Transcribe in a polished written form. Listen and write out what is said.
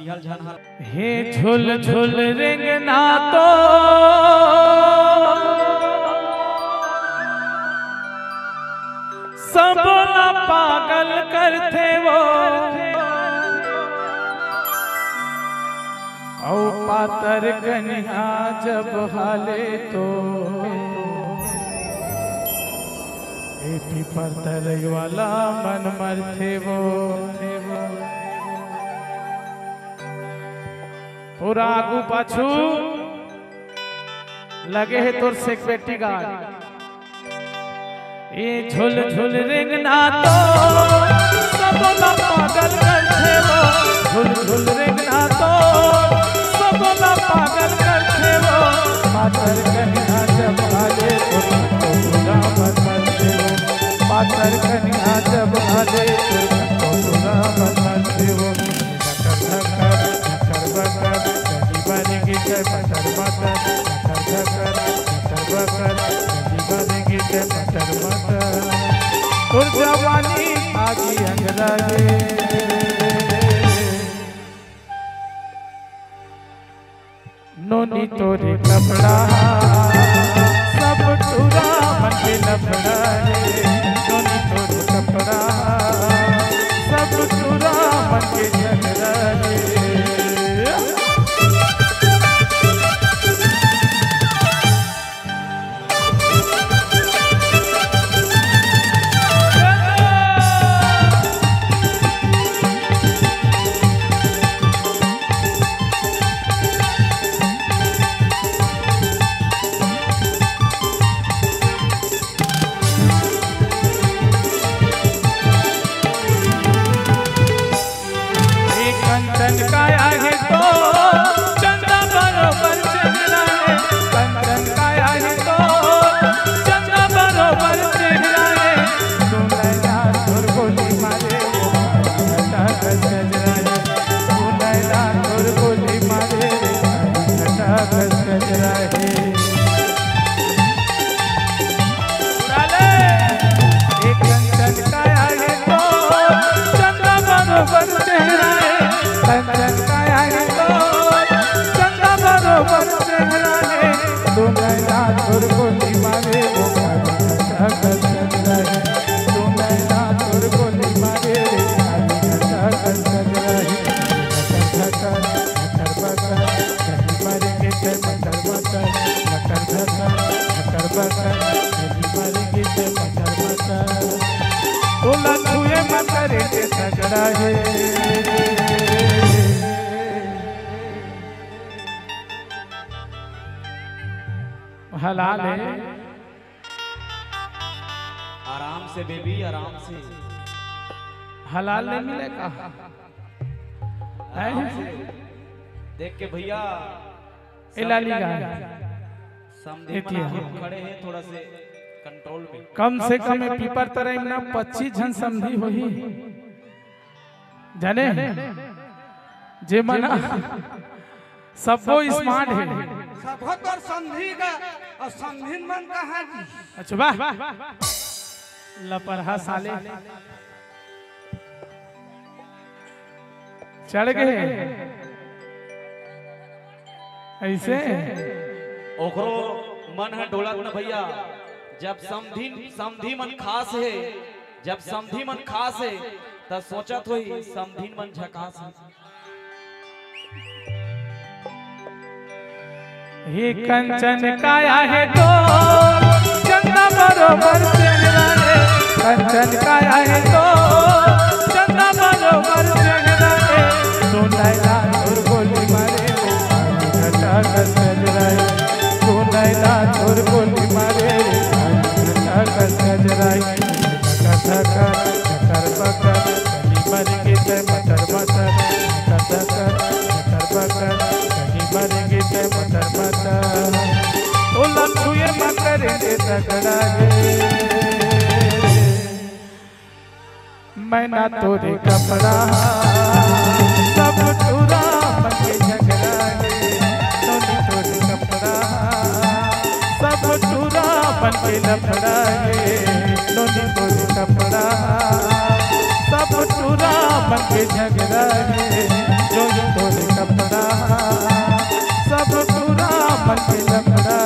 हे झुल झुल रिंगना तो सब ना पागल करते वो औ पातर कन्या जब हाले तो पर तरई वाला मन मरते वो पूरा आगू पाछू लगे है तोर सिक्योरिटी गार्ड। ये झुल झुल रिंगना तो सब पागल करते वो झुल झुल रिंगना तो सब पागल करते वो पातर कन्या जब हाले तो पूरा मन मरते वो पातर कन्या जब हाले तो पूरा मन मरते वो जवानी आगी अंगराजे नोनी तोरे कपड़ा सब टूरा मन के लफड़ा नोनी तोरे कपड़ा सब टूरा मन के झगड़ा हलाल है। आराम से बेबी आराम से। हलाल नहीं मिलेगा देख के भैया समझे खड़े हैं थोड़ा से कंट्रोल में कम से कम पीपर तरह ना 25 जन समझी होही जाने जे मना सबको स्मार्ट है सबको तो संधि का और संधि मन कहाँ जी। अच्छा वाह लपरहा साले चढ़ गए ऐसे ओकरो मन है डोलत न भैया जब समधी मन खास है जब समधी मन खास है तब सोचत होई समधी मन झकास है। ये कंचन काया है तो चंदा बरोबर चेहरा है कंचन काया है तो चंदा बरोबर चेहरा है सुनैला और गोली मारे घटा कर सजरा है सुनैला और गोली मारे घटा कर सजरा है कथा कर कर बकर कहीं मर के ते मटर मटर कथा कर कर बकर कहीं मर के ते मटर मटर ओ लखुए मकर दे तगड़ा मैं ना तोरे कपड़ा सब टूरा मन के झगड़ा नोनी तोरे कपड़ा सब टूरा मन के लफड़ा नोनी तोरे कपड़ा सब टूरा मन के झगड़ा जो तोरे के लफड़ा